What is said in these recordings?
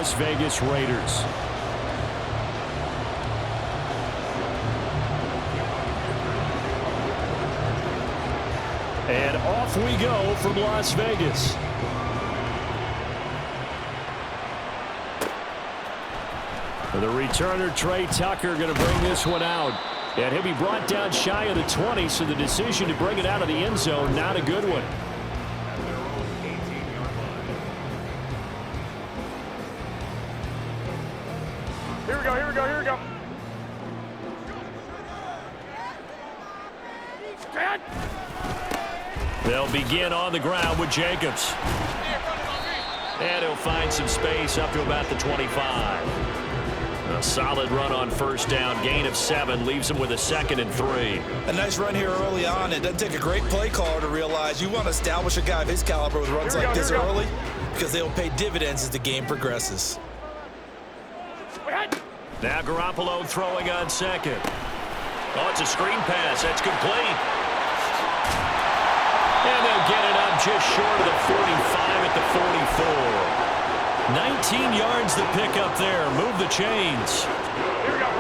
Las Vegas Raiders. And off we go from Las Vegas. The returner, Trey Tucker, going to bring this one out. And he'll be brought down shy of the 20, so the decision to bring it out of the end zone, not a good one. Here we go, here we go, here we go. They'll begin on the ground with Jacobs. And he'll find some space up to about the 25. A solid run on first down, gain of 7, leaves him with a 2nd and 3. A nice run here early on. It doesn't take a great play caller to realize you want to establish a guy of his caliber with runs like this early because they'll pay dividends as the game progresses. Now Garoppolo throwing on 2nd. Oh, it's a screen pass. That's complete. And they'll get it up just short of the 45 at the 44. 19 yards to pick up there. Move the chains. Here we go.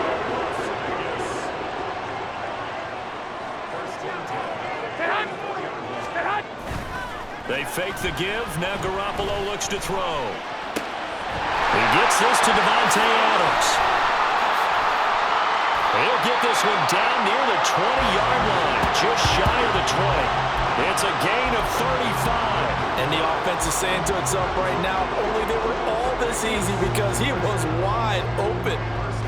They fake the give. Now Garoppolo looks to throw. He gets this to Devontae Adams. He'll get this one down near the 20-yard line, just shy of the 20. It's a gain of 35. And the offense is saying to itself right now, only they were all this easy because he was wide open.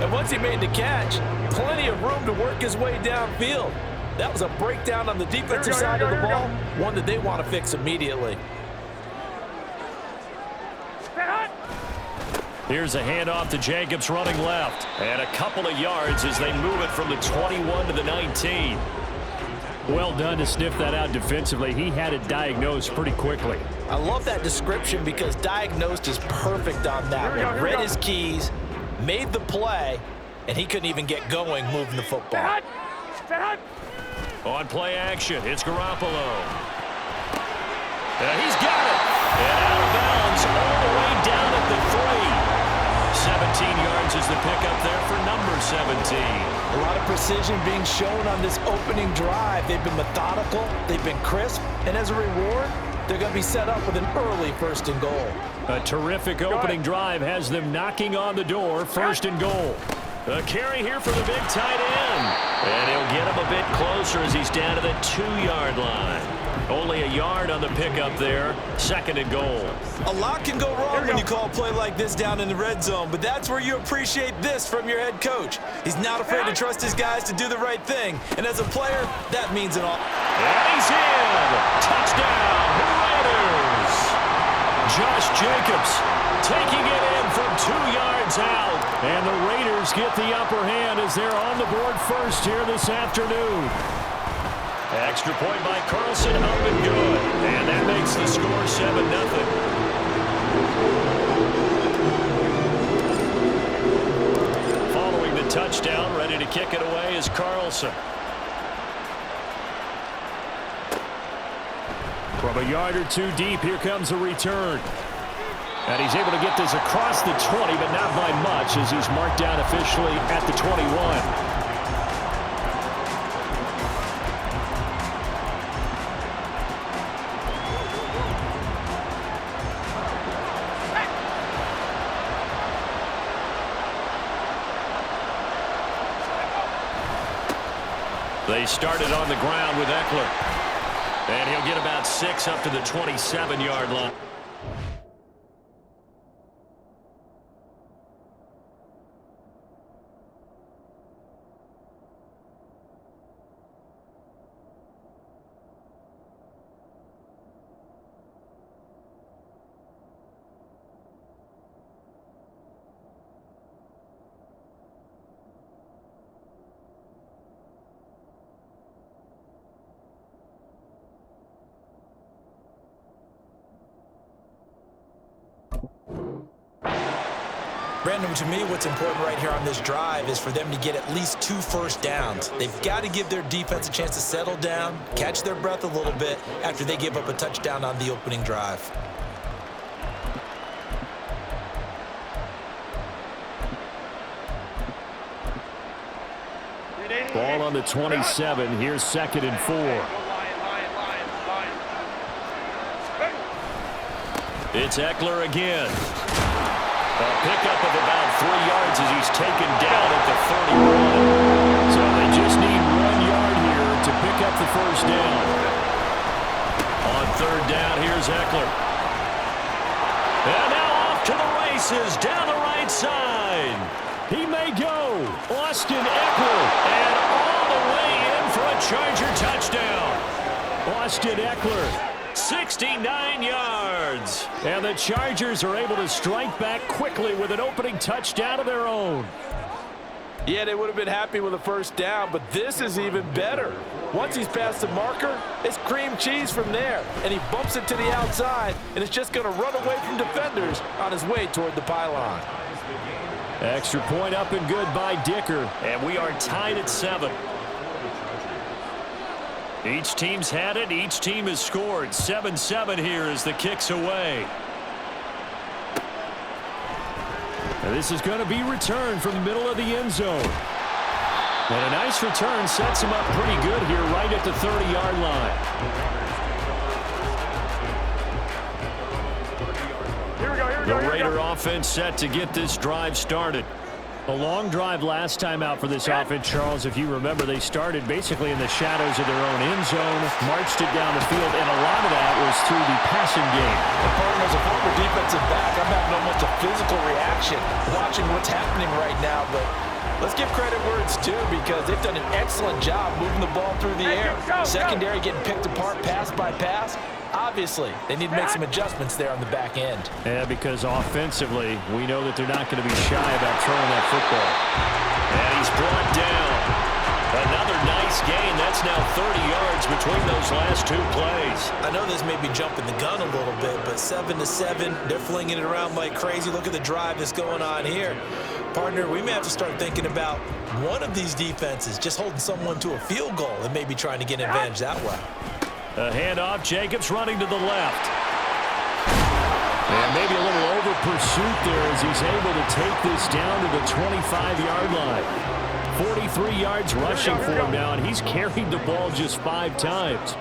And once he made the catch, plenty of room to work his way downfield. That was a breakdown on the defensive side of the ball, one that they want to fix immediately. Here's a handoff to Jacobs running left. And a couple of yards as they move it from the 21 to the 19. Well done to sniff that out defensively. He had it diagnosed pretty quickly. I love that description because diagnosed is perfect on that one. Read his keys, made the play, and he couldn't even get going moving the football. On play action, it's Garoppolo. He's got it. And out of bounds all the way down at the 3. 17 yards is the pickup there for number 17. A lot of precision being shown on this opening drive. They've been methodical, they've been crisp, and as a reward, they're going to be set up with an early 1st and goal. A terrific opening drive has them knocking on the door, 1st and goal. A carry here for the big tight end. And he'll get him a bit closer as he's down to the 2-yard line. Only a yard on the pickup there, 2nd and goal. A lot can go wrong when you call a play like this down in the red zone, but that's where you appreciate this from your head coach. He's not afraid to trust his guys to do the right thing, and as a player, that means it all. And he's in! Touchdown, Raiders! Josh Jacobs taking it in from 2 yards out, and the Raiders get the upper hand as they're on the board first here this afternoon. Extra point by Carlson, up and good. And that makes the score 7-0. Following the touchdown, ready to kick it away is Carlson. From a yard or 2 deep, here comes a return. And he's able to get this across the 20, but not by much as he's marked down officially at the 21. They started on the ground with Eckler. And he'll get about 6 up to the 27-yard line. Brandon, to me, what's important right here on this drive is for them to get at least 2 first downs. They've got to give their defense a chance to settle down, catch their breath a little bit after they give up a touchdown on the opening drive. Ball on the 27. Here's 2nd and 4. It's Eckler again. A pickup of about 3 yards as he's taken down at the 31. So they just need 1 yard here to pick up the first down. On 3rd down, here's Eckler. And now off to the races down the right side. He may go. Austin Eckler. And all the way in for a Charger touchdown. Austin Eckler. 69 yards. And the Chargers are able to strike back quickly with an opening touchdown of their own. Yeah, they would have been happy with a first down, but this is even better. Once he's past the marker, it's cream cheese from there. And he bumps it to the outside, and it's just going to run away from defenders on his way toward the pylon. Extra point up and good by Dicker. And we are tied at 7. Each team's had it. Each team has scored. 7-7 here as the kick's away. And this is going to be returned from the middle of the end zone. And a nice return sets him up pretty good here right at the 30-yard line. The Raider offense set to get this drive started. A long drive last time out for this offense, Charles. If you remember, they started basically in the shadows of their own end zone, marched it down the field, and a lot of that was through the passing game. As a former defensive back, I'm having almost a physical reaction watching what's happening right now, but let's give credit where it's due because they've done an excellent job moving the ball through the air. Secondary getting picked apart pass by pass. Obviously, they need to make some adjustments there on the back end. Yeah, because offensively, we know that they're not going to be shy about throwing that football. And he's brought down. Another nice gain. That's now 30 yards between those last 2 plays. I know this may be jumping the gun a little bit, but 7-7, they're flinging it around like crazy. Look at the drive that's going on here. Partner, we may have to start thinking about one of these defenses just holding someone to a field goal and maybe trying to get an advantage that way. A handoff. Jacobs running to the left. And maybe a little over pursuit there as he's able to take this down to the 25-yard line. 43 yards rushing for him now, and he's carried the ball just 5 times.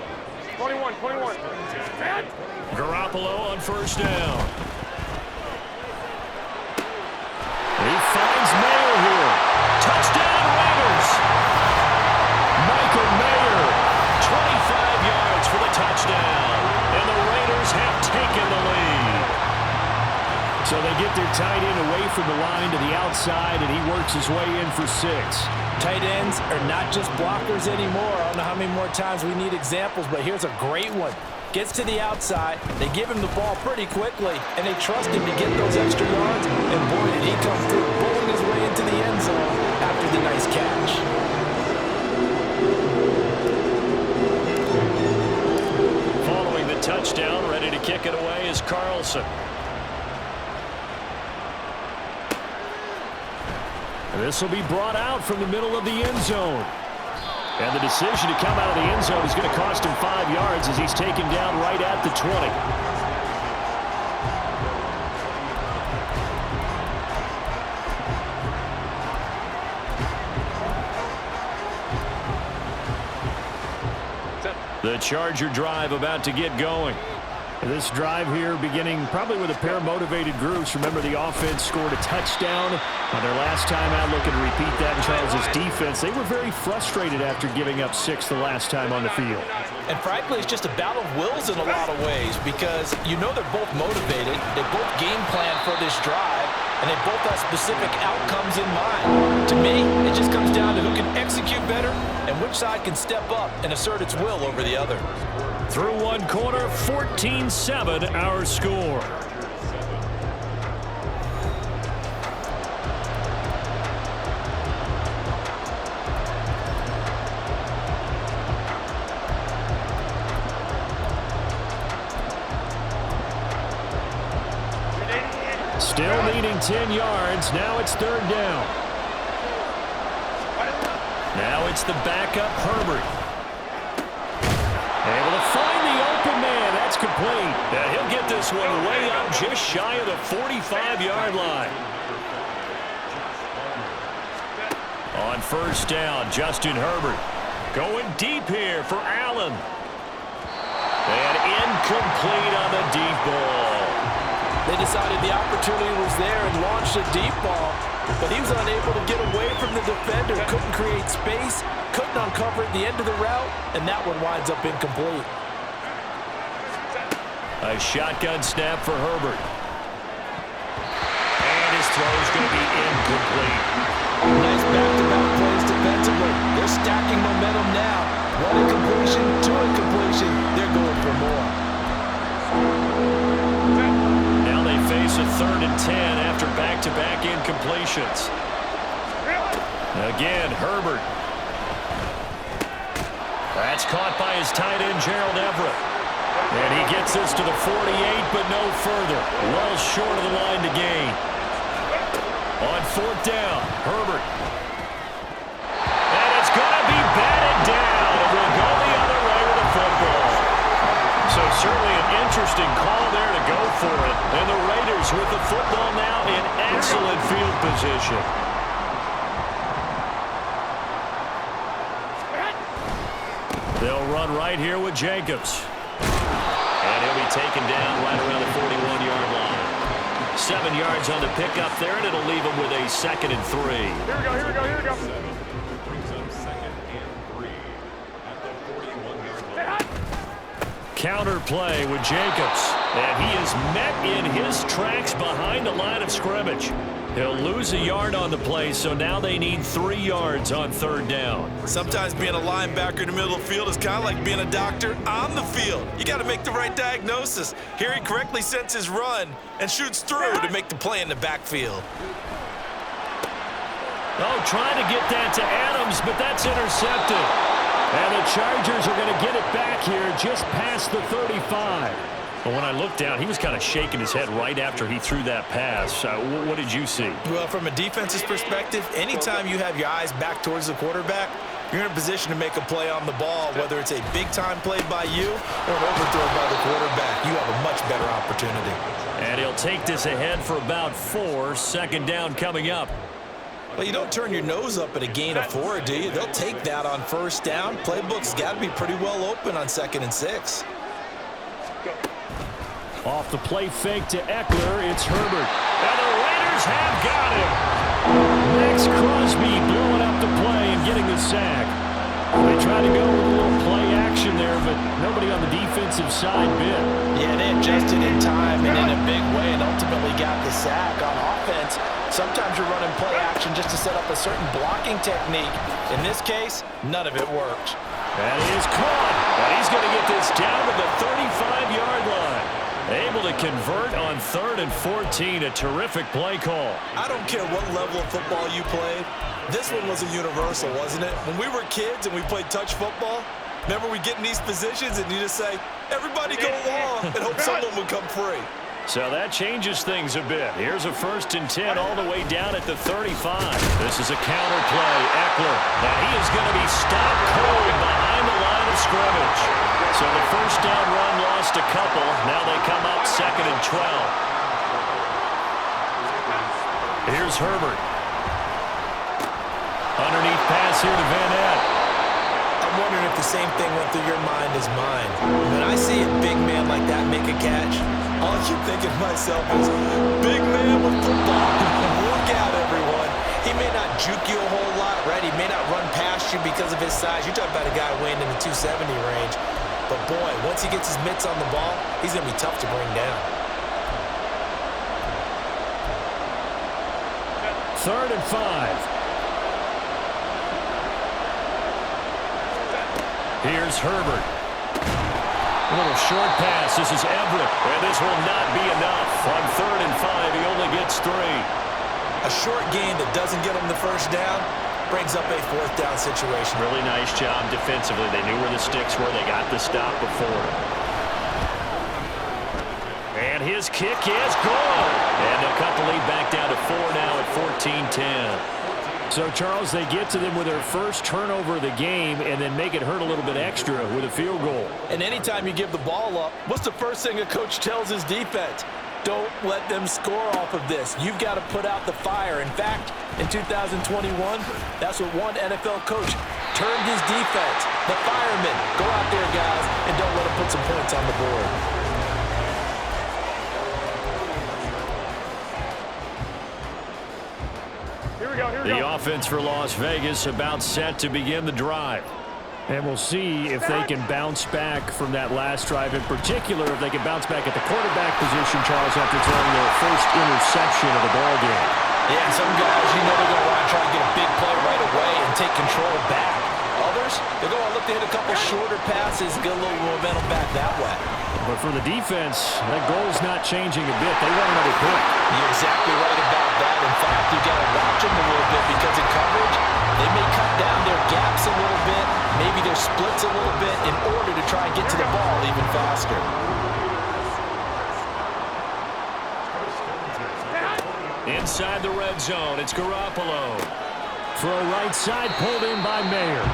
21. Garoppolo on 1st down. He finds Mayer here. Touchdown Raiders. Michael Mayer, 25 yards for the touchdown. And the Raiders have taken the lead. So they get their tight end away from the line to the outside, and he works his way in for 6. Tight ends are not just blockers anymore. I don't know how many more times we need examples, but here's a great one. Gets to the outside, they give him the ball pretty quickly, and they trust him to get those extra yards, and boy, did he come through, bowling his way into the end zone after the nice catch. Following the touchdown, ready to kick it away is Carlson. This will be brought out from the middle of the end zone. And the decision to come out of the end zone is going to cost him 5 yards as he's taken down right at the 20. The Charger drive about to get going. This drive here beginning probably with a pair of motivated groups. Remember, the offense scored a touchdown on their last time out. Looking to repeat that in Charles' defense. They were very frustrated after giving up 6 the last time on the field. And frankly, it's just a battle of wills in a lot of ways because you know they're both motivated. They both game plan for this drive, and they both have specific outcomes in mind. To me, it just comes down to who can execute better and which side can step up and assert its will over the other. Through one quarter, 14-7 our score. Still needing 10 yards. Now it's 3rd down. Now it's the backup Herbert. Able to find the open man. That's complete. And he'll get this one way up just shy of the 45-yard line. On On first down, Justin Herbert going deep here for Allen. And incomplete on the deep ball. They decided the opportunity was there and launched a deep ball, but he was unable to get away from the defender, couldn't create space, couldn't uncover at the end of the route, and that one winds up incomplete. A shotgun snap for Herbert. And his throw is going to be incomplete. Nice back-to-back plays defensively. They're stacking momentum now. One incompletion, two incompletion. They're going for more. Now they face a 3rd and 10 after back-to-back incompletions. Again, Herbert. That's caught by his tight end, Gerald Everett. And he gets this to the 48, but no further. Well short of the line to gain. On 4th down, Herbert. And it's going to be batted down. It will go the other way with the football. So certainly an interesting call there to go for it. And the Raiders with the football now in excellent field position. They'll run right here with Jacobs. And he'll be taken down right around the 41-yard line. 7 yards on the pickup there, and it'll leave him with a 2nd and 3. Here we go, here we go, here we go. Brings up 2nd and 3 at the 41-yard line. Counter play with Jacobs. And he is met in his tracks behind the line of scrimmage. He'll lose a yard on the play, so now they need 3 yards on 3rd down. Sometimes being a linebacker in the middle of the field is kind of like being a doctor on the field. You got to make the right diagnosis. Here he correctly sets his run and shoots through to make the play in the backfield. Oh, trying to get that to Adams, but that's intercepted. And the Chargers are going to get it back here just past the 35. But when I looked down, he was kind of shaking his head right after he threw that pass. What did you see? Well, from a defense's perspective, anytime you have your eyes back towards the quarterback, you're in a position to make a play on the ball, whether it's a big-time play by you or an overthrow by the quarterback. You have a much better opportunity. And he'll take this ahead for about 4. 2nd down coming up. Well, you don't turn your nose up at a gain of 4, do you? They'll take that on 1st down. Playbook's got to be pretty well open on 2nd and 6. Off the play fake to Eckler, it's Herbert. And the Raiders have got him. Max Crosby blowing up the play and getting the sack. They tried to go with a little play action there, but nobody on the defensive side bit. Yeah, they adjusted in time and in a big way and ultimately got the sack. On offense, sometimes you're running play action just to set up a certain blocking technique. In this case, none of it worked. And he is caught. And he's going to get this down to the 35-yard line. Able to convert on 3rd and 14. A terrific play call. I don't care what level of football you played. This one was a universal, wasn't it? When we were kids and we played touch football, remember we get in these positions and you just say, everybody go along, and hope someone would come free. So that changes things a bit. Here's a 1st and 10 all the way down at the 35. This is a counter play. Eckler. And he is going to be stopped cold behind the line of scrimmage. So the 1st down run lost a couple. Now they come up 2nd and 12. Here's Herbert. Underneath pass here to Van Ness. I'm wondering if the same thing went through your mind as mine. When I see a big man like that make a catch, all I keep thinking to myself is, big man with football. Look out, everyone. He may not juke you a whole lot, right? He may not run past you because of his size. You're talking about a guy weighing in the 270 range. But, boy, once he gets his mitts on the ball, he's going to be tough to bring down. 3rd and 5. Here's Herbert. A little short pass. This is Everett. And this will not be enough. On 3rd and 5, he only gets 3. A short gain that doesn't get him the 1st down brings up a 4th down situation. Really nice job defensively. They knew where the sticks were. They got the stop before. And his kick is good. And they'll cut the lead back down to 4 now at 14-10. So, Charles, they get to them with their first turnover of the game and then make it hurt a little bit extra with a field goal. And anytime you give the ball up, what's the first thing a coach tells his defense? don't let them score off of this. You've got to put out the fire. In fact, in 2021, that's what one NFL coach termed his defense. The firemen. Go out there, guys, and don't let them put some points on the board. Here we go, here we The go. offense for Las Vegas about set to begin the drive. And we'll see if they can bounce back from that last drive, in particular if they can bounce back at the quarterback position, Charles, after throwing their first interception of the ballgame. Yeah, and some guys, they're going to want to try and get a big play right away and take control back. Others, they're going to look to hit a couple shorter passes, get a little momentum back that way. But for the defense, that goal's not changing a bit. They want another pick. You're exactly right about that. In fact, you got to watch them a little bit because in coverage, they may cut down their gaps a little bit, maybe their splits a little bit in order to try and get to the ball even faster. Inside the red zone, it's Garoppolo. Throw right side, pulled in by Mayer.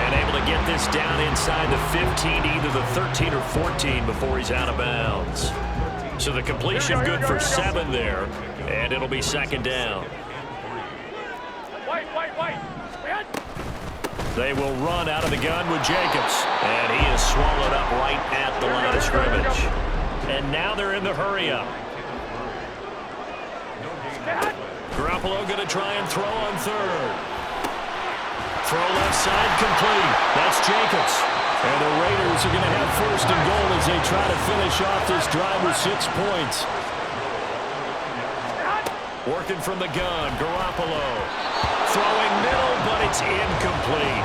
And able to get this down inside the 15, either the 13 or 14 before he's out of bounds. So the completion good for 7 there, and it'll be second down. Wait. They will run out of the gun with Jacobs. And he is swallowed up right at the line of scrimmage. And now they're in the hurry-up. Garoppolo going to try and throw on third. Throw left side complete. That's Jacobs. And the Raiders are going to have first and goal as they try to finish off this drive with 6 points. Working from the gun, Garoppolo. Throwing middle, but it's incomplete.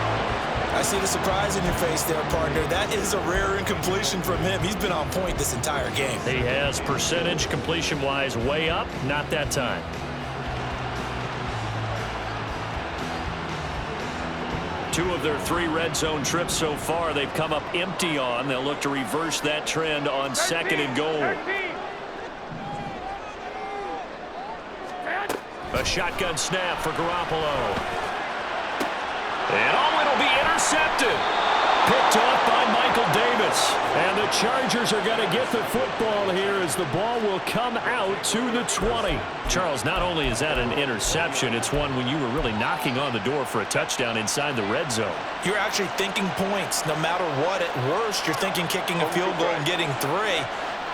I see the surprise in your face there, partner. That is a rare incompletion from him. He's been on point this entire game. He has percentage completion-wise way up, not that time. Two of their 3 red zone trips so far they've come up empty on. They'll look to reverse that trend on second and goal. A shotgun snap for Garoppolo. And it'll be intercepted. Picked off by Michael Davis. And the Chargers are going to get the football here as the ball will come out to the 20. Charles, not only is that an interception, it's one when you were really knocking on the door for a touchdown inside the red zone. You're actually thinking points. No matter what, at worst, you're thinking kicking a field goal and getting 3.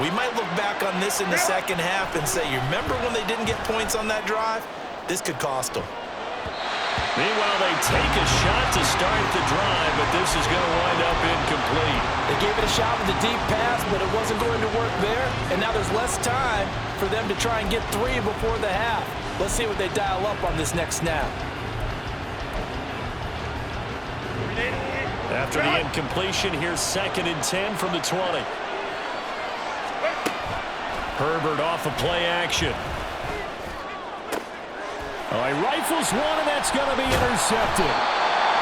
We might look back on this in the second half and say, you remember when they didn't get points on that drive? This could cost them. Meanwhile, they take a shot to start the drive, but this is going to wind up incomplete. They gave it a shot with a deep pass, but it wasn't going to work there. And now there's less time for them to try and get 3 before the half. Let's see what they dial up on this next snap. After the incompletion, here's 2nd and 10 from the 20. Herbert off of play action. He rifles one, and that's going to be intercepted.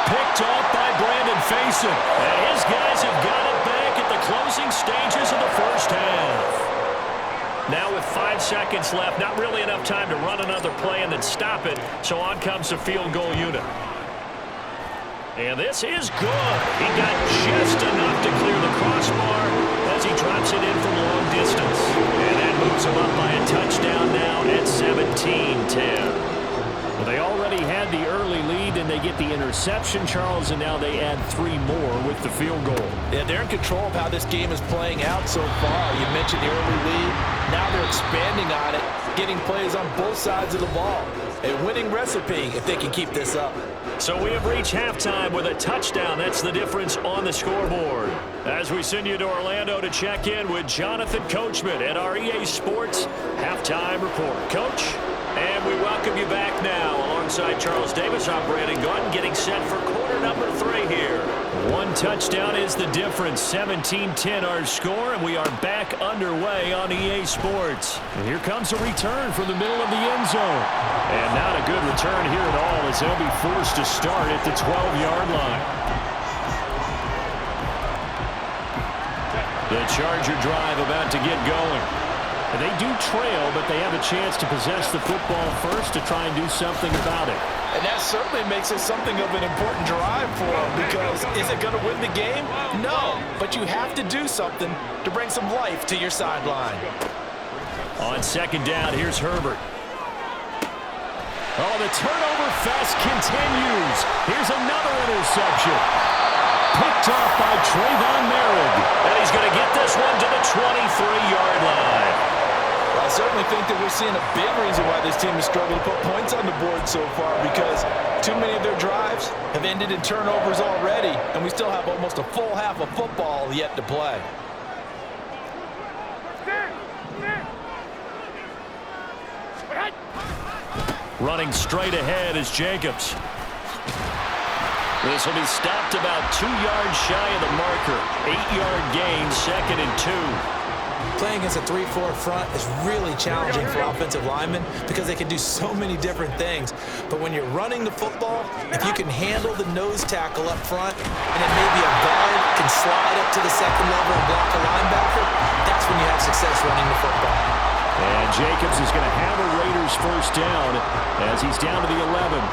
Picked off by Brandon Faison. And his guys have got it back at the closing stages of the first half. Now with 5 seconds left, not really enough time to run another play and then stop it. So on comes the field goal unit. And this is good. He got just enough to clear the crossbar as he drops it in from long distance. And that moves him up by a touchdown now at 17-10. Well, they already had the early lead, and they get the interception, Charles, and now they add 3 more with the field goal. Yeah, they're in control of how this game is playing out so far. You mentioned the early lead. Now they're expanding on it, getting plays on both sides of the ball. A winning recipe if they can keep this up. So we have reached halftime with a touchdown. That's the difference on the scoreboard. As we send you to Orlando to check in with Jonathan Coachman at our EA Sports Halftime Report. Coach, and we welcome you back now alongside Charles Davis. I'm Brandon Gordon getting set for quarter number 3 here. 1 touchdown is the difference. 17-10 our score, and we are back underway on EA Sports. And here comes a return from the middle of the end zone. And not a good return here at all as they'll be forced to start at the 12-yard line. The Charger drive about to get going. And they do trail, but they have a chance to possess the football first to try and do something about it. And that certainly makes it something of an important drive for them because is it going to win the game? No, but you have to do something to bring some life to your sideline. On second down, here's Herbert. Oh, the turnover fest continues. Here's another interception. Picked off by Trayvon Merritt. And he's going to get this one to the 23-yard line. I certainly think that we're seeing a big reason why this team has struggled to put points on the board so far, because too many of their drives have ended in turnovers already, and we still have almost a full half of football yet to play. Running straight ahead is Jacobs. This will be stopped about 2 yards shy of the marker. 8-yard gain, 2nd and 2. Playing against a 3-4 front is really challenging for offensive linemen because they can do so many different things. But when you're running the football, if you can handle the nose tackle up front and then maybe a guard can slide up to the second level and block a linebacker, that's when you have success running the football. And Jacobs is going to have a Raiders first down as he's down to the 11.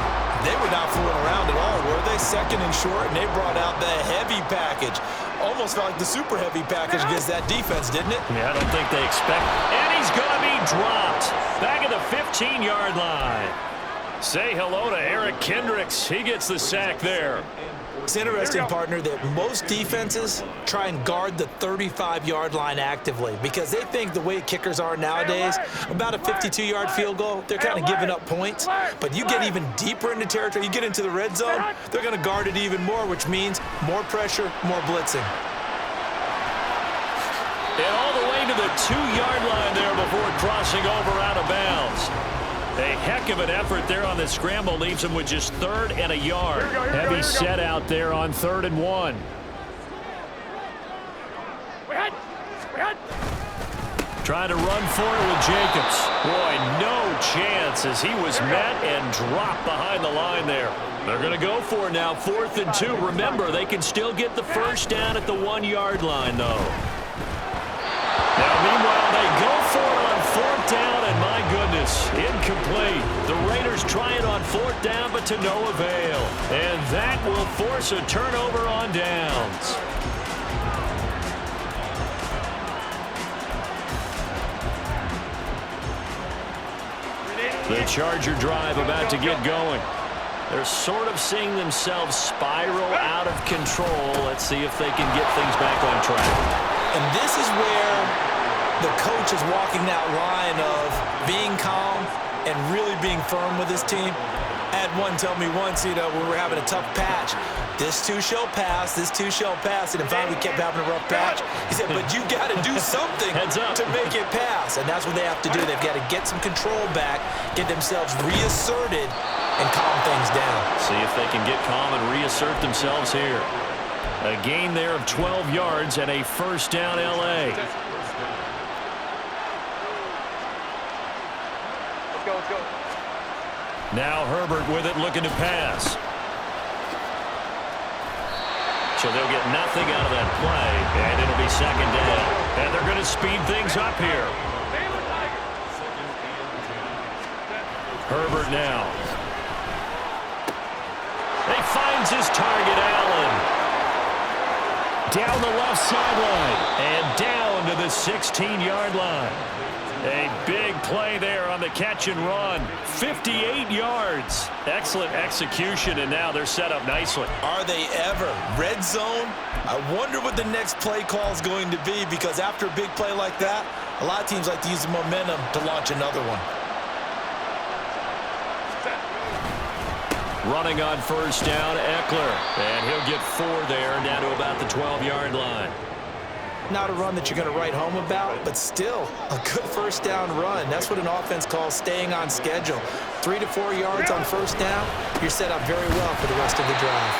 They were not fooling around at all, were they? 2nd and short, and they brought out the heavy package. Almost felt like the super heavy package against that defense, didn't it? Yeah, I don't think they expect. And he's going to be dropped back at the 15-yard line. Say hello to Eric Kendricks. He gets the sack there. It's interesting, partner, that most defenses try and guard the 35-yard line actively because they think the way kickers are nowadays, about a 52-yard field goal, they're kind of giving up points. But you get even deeper into territory, you get into the red zone, they're going to guard it even more, which means more pressure, more blitzing. And all the way to the 2-yard line there before crossing over out of bounds. A heck of an effort there on the scramble. Leaves him with just 3rd and a yard. Heavy set out there on 3rd and 1. Trying to run for it with Jacobs. Boy, no chance as he was met and dropped behind the line there. They're going to go for it now, 4th and 2. Remember, they can still get the first down at the 1-yard line, though. Now, meanwhile, they go for it on 4th down, and my goodness, incomplete. The Raiders try it on 4th down, but to no avail. And that will force a turnover on downs. The Charger drive about to get going. They're sort of seeing themselves spiral out of control. Let's see if they can get things back on track. And this is where the coach is walking that line of being calm and really being firm with his team. I had one tell me once, we were having a tough patch. This too shall pass, this too shall pass. And finally we kept having a rough patch. He said, but you got to do something to make it pass. And that's what they have to do. They've got to get some control back, get themselves reasserted, and calm things down. See if they can get calm and reassert themselves here. A gain there of 12 yards and a first down L.A. Let's go. Now Herbert with it, looking to pass. So they'll get nothing out of that play, and it'll be 2nd down. And they're going to speed things up here. Herbert now. He finds his target, Allen. Down the left sideline and down to the 16-yard line. A big play there on the catch and run. 58 yards. Excellent execution, and now they're set up nicely. Are they ever? Red zone? I wonder what the next play call is going to be, because after a big play like that, a lot of teams like to use the momentum to launch another one. Running on first down, Eckler. And he'll get 4 there, down to about the 12-yard line. Not a run that you're going to write home about, but still a good first down run. That's what an offense calls staying on schedule. 3 to 4 yards on first down, you're set up very well for the rest of the drive.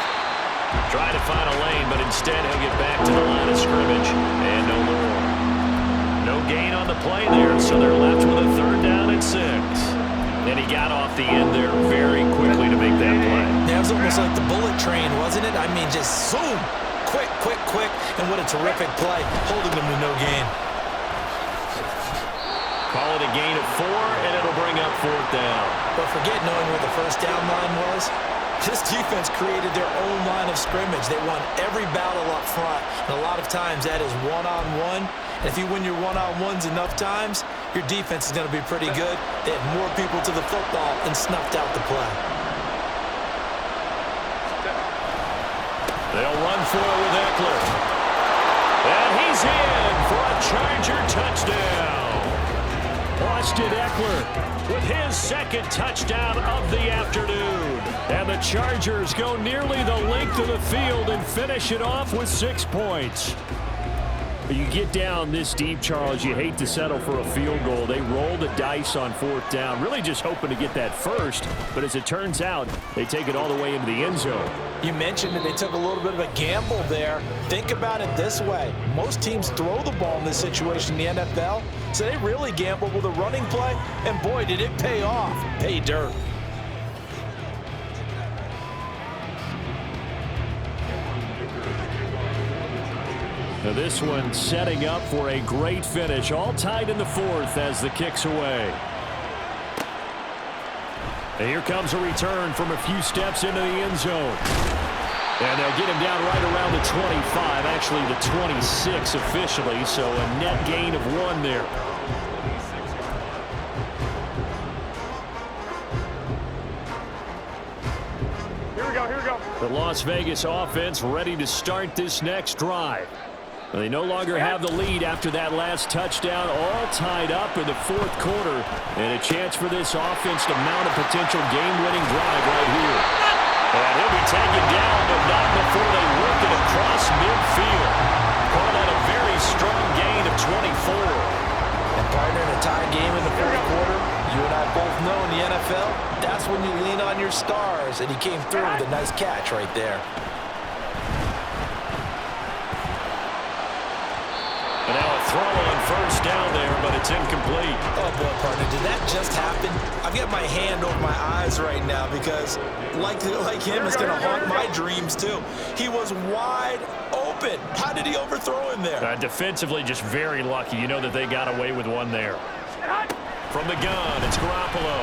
Try to find a lane, but instead he'll get back to the line of scrimmage. And no more. No gain on the play there, so they're left with a 3rd down and 6. And he got off the end there very quickly to make that play. That was almost like the bullet train, wasn't it? I mean, just zoom. Quick, and what a terrific play, holding them to no gain. Call it a gain of 4, and it'll bring up 4th down. But forget knowing where the first down line was. This defense created their own line of scrimmage. They won every battle up front, and a lot of times that is one-on-one. And if you win your one-on-ones enough times, your defense is going to be pretty good. They had more people to the football and snuffed out the play. They'll run for it with Eckler. And he's in for a Charger touchdown. Austin Eckler with his second touchdown of the afternoon. And the Chargers go nearly the length of the field and finish it off with 6 points. You get down this deep, Charles, you hate to settle for a field goal. They roll the dice on 4th down, really just hoping to get that first. But as it turns out, they take it all the way into the end zone. You mentioned that they took a little bit of a gamble there. Think about it this way. Most teams throw the ball in this situation in the NFL, so they really gambled with a running play, and boy, did it pay off. Pay dirt. Now this one setting up for a great finish, all tied in the 4th as the kick's away. And here comes a return from a few steps into the end zone. And they'll get him down right around the 25, actually the 26 officially, so a net gain of 1 there. Here we go, here we go. The Las Vegas offense ready to start this next drive. They no longer have the lead after that last touchdown, all tied up in the 4th quarter, and a chance for this offense to mount a potential game-winning drive right here. And he'll be taken down, but not before they work it across midfield. Call that a very strong gain of 24. And partner, in a tie game in the 4th quarter, you and I both know in the NFL, that's when you lean on your stars, and he came through with a nice catch right there. And now a throw on 1st down there, but it's incomplete. Oh, boy, partner, did that just happen? I've got my hand over my eyes right now because, like him, it's going to haunt my dreams, too. He was wide open. How did he overthrow him there? Defensively, just very lucky. You know that they got away with one there. From the gun, it's Garoppolo.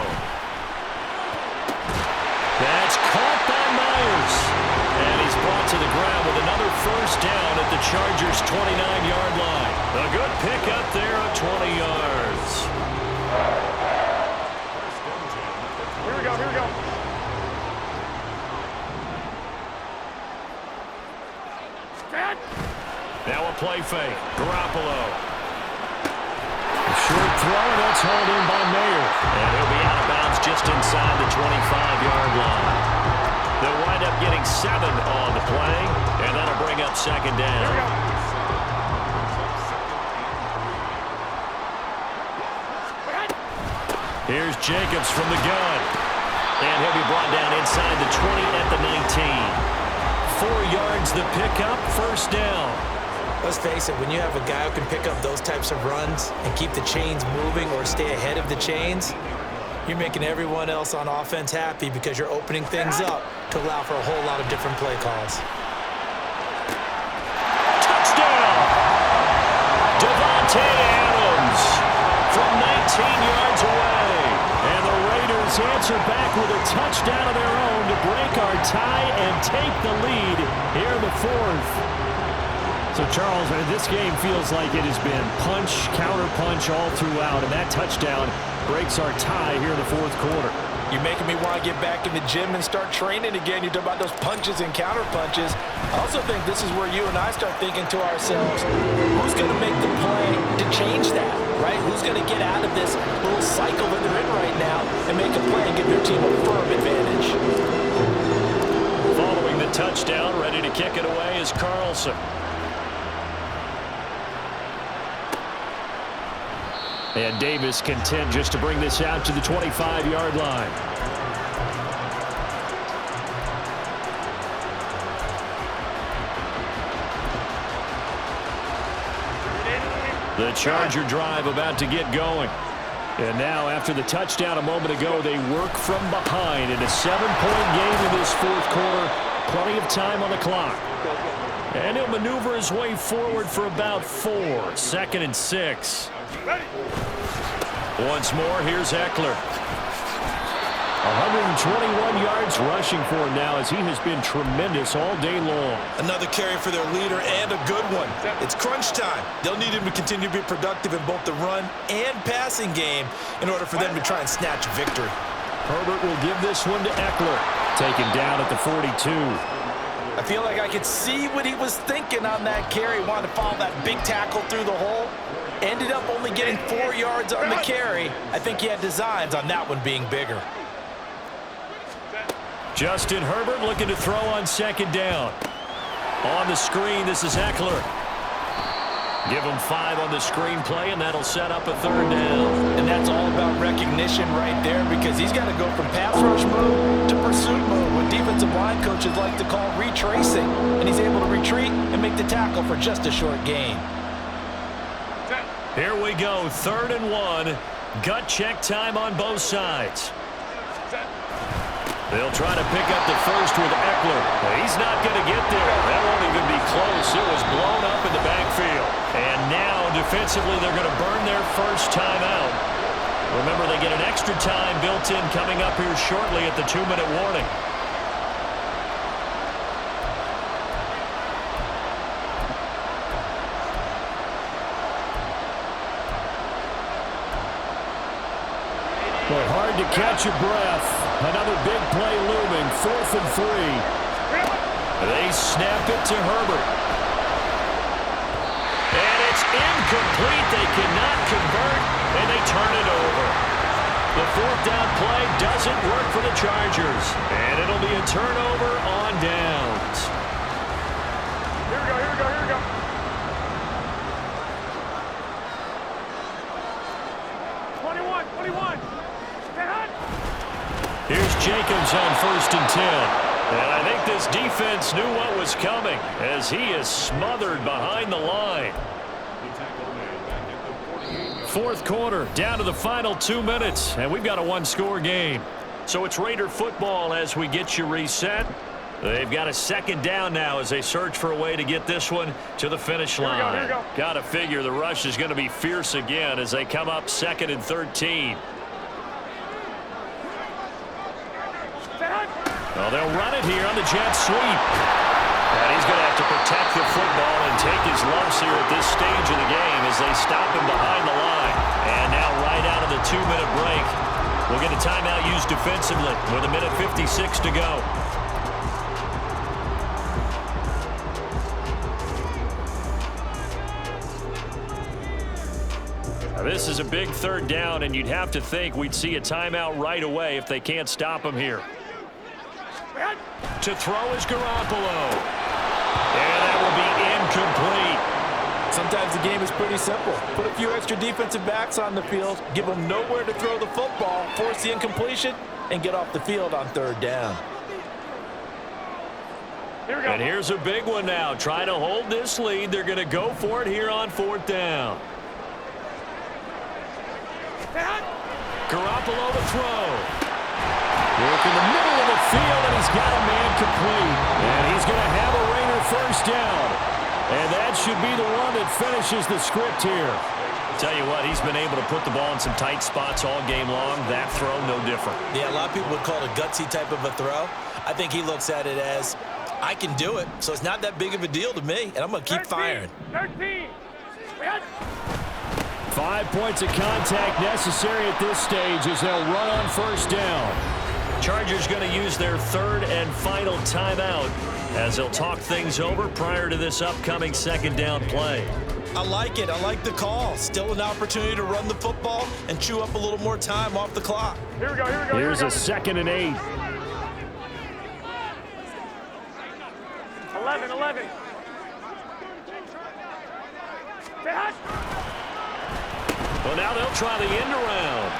That's caught by Myers. And he's brought to the ground with another 1st down at the Chargers' 29-yard line. A good pickup there of 20 yards. Here we go, here we go. Now a play fake. Garoppolo. A short throw, that's hauled in by Mayer. And he'll be out of bounds just inside the 25-yard line. They'll wind up getting 7 on the play, and that'll bring up 2nd down. Here we go. Here's Jacobs from the gun. And he'll be brought down inside the 20 at the 19. 4 yards the pickup, 1st down. Let's face it, when you have a guy who can pick up those types of runs and keep the chains moving or stay ahead of the chains, you're making everyone else on offense happy because you're opening things up to allow for a whole lot of different play calls. Touchdown! Davante Adams from 19 yards away. And the Raiders answer back with a touchdown of their own to break our tie and take the lead here in the 4th. So, Charles, this game feels like it has been punch, counter-punch all throughout, and that touchdown breaks our tie here in the 4th quarter. You're making me want to get back in the gym and start training again. You talk about those punches and counter-punches. I also think this is where you and I start thinking to ourselves, who's going to make the play to change that, right? Who's going to get out of this little cycle that they're in right now and make a play and give their team a firm advantage? Following the touchdown, ready to kick it away is Carlson. And Davis content just to bring this out to the 25-yard line. The Charger drive about to get going. And now, after the touchdown a moment ago, they work from behind in a 7-point game in this 4th quarter. Plenty of time on the clock. And he'll maneuver his way forward for about 4. 2nd and 6. Ready. Once more, here's Eckler. 121 yards rushing for him now, as he has been tremendous all day long. Another carry for their leader, and a good one. It's crunch time. They'll need him to continue to be productive in both the run and passing game in order for them to try and snatch a victory. Herbert will give this one to Eckler. Taken down at the 42. I feel like I could see what he was thinking on that carry. Wanted to follow that big tackle through the hole. Ended up only getting 4 yards on the carry. I think he had designs on that one being bigger. Justin Herbert looking to throw on second down. On the screen, this is Eckler. Give him 5 on the screenplay, and that'll set up a third down. And that's all about recognition right there, because he's got to go from pass rush mode to pursuit mode, what defensive line coaches like to call retracing. And he's able to retreat and make the tackle for just a short gain. Here we go, 3rd and 1. Gut check time on both sides. They'll try to pick up the first with Eckler. He's not going to get there. That won't even be close. It was blown up in the backfield. And now, defensively, they're going to burn their first timeout. Remember, they get an extra time built in coming up here shortly at the 2-minute warning. But hard to catch your breath. Another big play looming, 4th and 3. They snap it to Herbert. And it's incomplete. They cannot convert, and they turn it over. The 4th down play doesn't work for the Chargers, and it'll be a turnover on downs. Here we go, here we go, here we go. Here's Jacobs on 1st and 10. And I think this defense knew what was coming, as he is smothered behind the line. 4th quarter, down to the final 2 minutes, and we've got a 1-score game. So it's Raider football as we get you reset. They've got a 2nd down now as they search for a way to get this one to the finish line. Here we go. Got to figure the rush is going to be fierce again as they come up 2nd and 13. Well, they'll run it here on the jet sweep. And he's going to have to protect the football and take his lumps here at this stage of the game as they stop him behind the line. And now right out of the 2-minute break, we'll get a timeout used defensively with 1:56 to go. Now, this is a big 3rd down, and you'd have to think we'd see a timeout right away if they can't stop him here. To throw is Garoppolo. And that will be incomplete. Sometimes the game is pretty simple. Put a few extra defensive backs on the field, give them nowhere to throw the football, force the incompletion, and get off the field on 3rd down. Here we go. And here's a big one now. Trying to hold this lead. They're going to go for it here on 4th down. Garoppolo to throw. Work in the middle of the field, and he's got a man complete. And he's going to have a Raider 1st down. And that should be the one that finishes the script here. Tell you what, he's been able to put the ball in some tight spots all game long. That throw, no different. Yeah, a lot of people would call it a gutsy type of a throw. I think he looks at it as, I can do it, so it's not that big of a deal to me, and I'm going to keep firing. 13. 5 points of contact necessary at this stage as they'll run on 1st down. Chargers going to use their 3rd and final timeout as they'll talk things over prior to this upcoming 2nd down play. I like it. I like the call. Still an opportunity to run the football and chew up a little more time off the clock. Here we go, here we go, here we Here's go. a 2nd and 8. 11. Well, now they'll try the end around.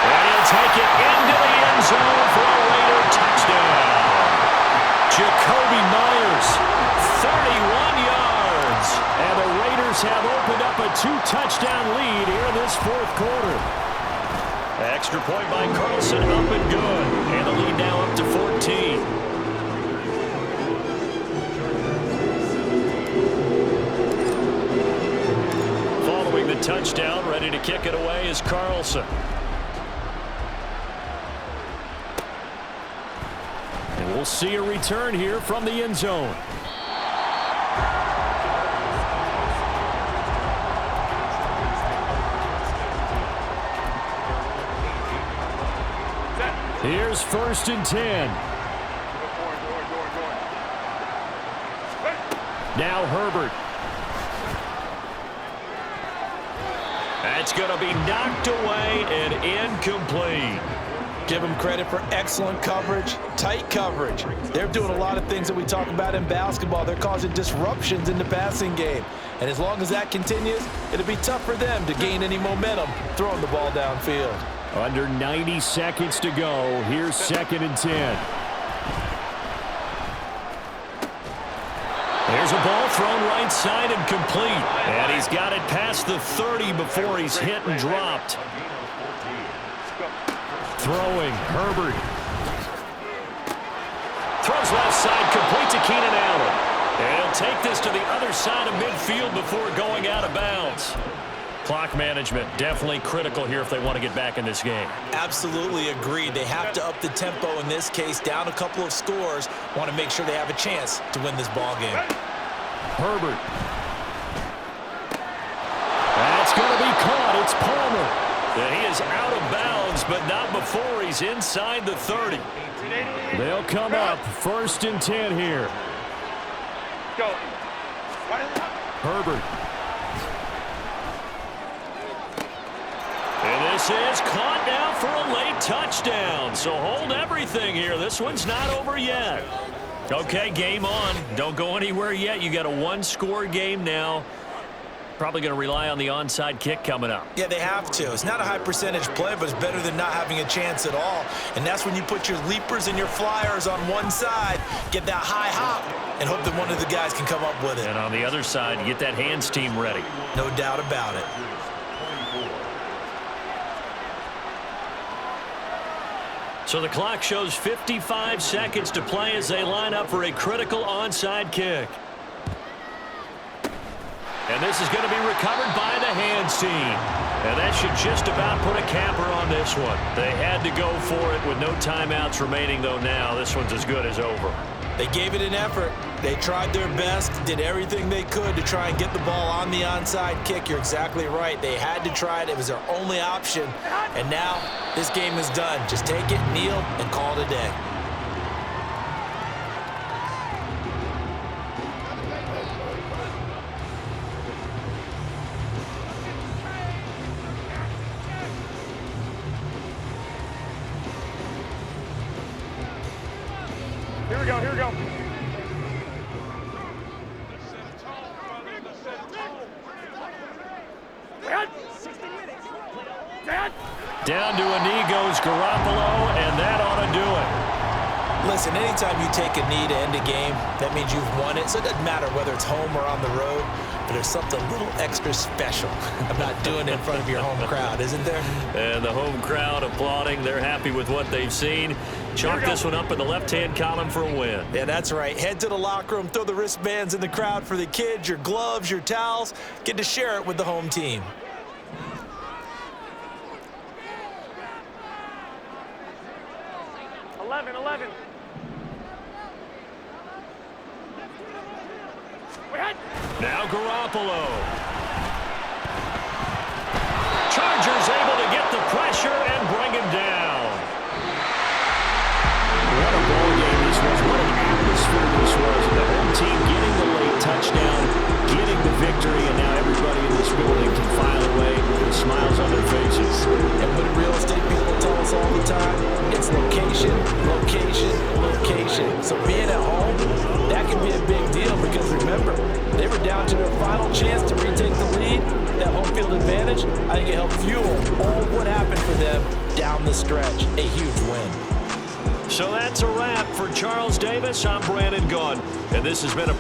And he'll take it into the end zone for a Raider touchdown. Jacoby Myers, 31 yards. And the Raiders have opened up a 2-touchdown lead here in this 4th quarter. Extra point by Carlson, up and good. And the lead now up to 14. touchdown. Ready to kick it away is Carlson. And we'll see a return here from the end zone. Here's 1st and 10. Now Herbert. That's going to be knocked away and incomplete. Give them credit for excellent coverage, tight coverage. They're doing a lot of things that we talk about in basketball. They're causing disruptions in the passing game. And as long as that continues, it'll be tough for them to gain any momentum throwing the ball downfield. Under 90 seconds to go. Here's 2nd and 10. There's a ball thrown right side and complete. And he's got it past the 30 before he's hit and dropped. Throwing, Herbert. Throws left side, complete to Keenan Allen. And he'll take this to the other side of midfield before going out of bounds. Clock management definitely critical here if they want to get back in this game. Absolutely agreed. They have to up the tempo in this case, down a couple of scores. Want to make sure they have a chance to win this ball game. Herbert. That's going to be caught. It's Palmer. And he is out of bounds, but not before he's inside the 30. They'll come up 1st and 10 here. Go. Herbert. And this is caught now for a late touchdown. So hold everything here. This one's not over yet. Okay, game on. Don't go anywhere yet. You got a one-score game now. Probably going to rely on the onside kick coming up. Yeah, they have to. It's not a high percentage play, but it's better than not having a chance at all. And that's when you put your leapers and your flyers on one side, get that high hop, and hope that one of the guys can come up with it. And on the other side, you get that hands team ready. No doubt about it. So the clock shows 55 seconds to play as they line up for a critical onside kick. And this is going to be recovered by the hands team. And that should just about put a capper on this one. They had to go for it with no timeouts remaining, though now this one's as good as over. They gave it an effort. They tried their best, did everything they could to try and get the ball on the onside kick. You're exactly right. They had to try it. It was their only option. And now this game is done. Just take it, kneel, and call it a day. Here we go, here we go. Down to a knee goes Garoppolo, and that ought to do it. Listen, anytime you take a knee to end a game, that means you've won it. So it doesn't matter whether it's home or on the road, but there's something a little extra special about doing it in front of your home crowd, isn't there? And the home crowd applauding. They're happy with what they've seen. Chalk this one up in the left-hand column for a win. Yeah, that's right. Head to the locker room, throw the wristbands in the crowd for the kids, your gloves, your towels. Get to share it with the home team. Now Garoppolo. Chargers able to get the pressure and bring him down. What a ball game this was. What an atmosphere this was. The home team getting the late touchdown, getting the victory, and now everybody in this building can file away with smiles on their faces. And what real estate people tell us all the time, it's location, location, location. So being at home, that can be a big deal because remember, they were down to their final chance to retake the lead. That home field advantage, I think it helped fuel all what happened for them down the stretch. A huge win. So that's a wrap for Charles Davis. I'm Brandon Gaudin, and this has been a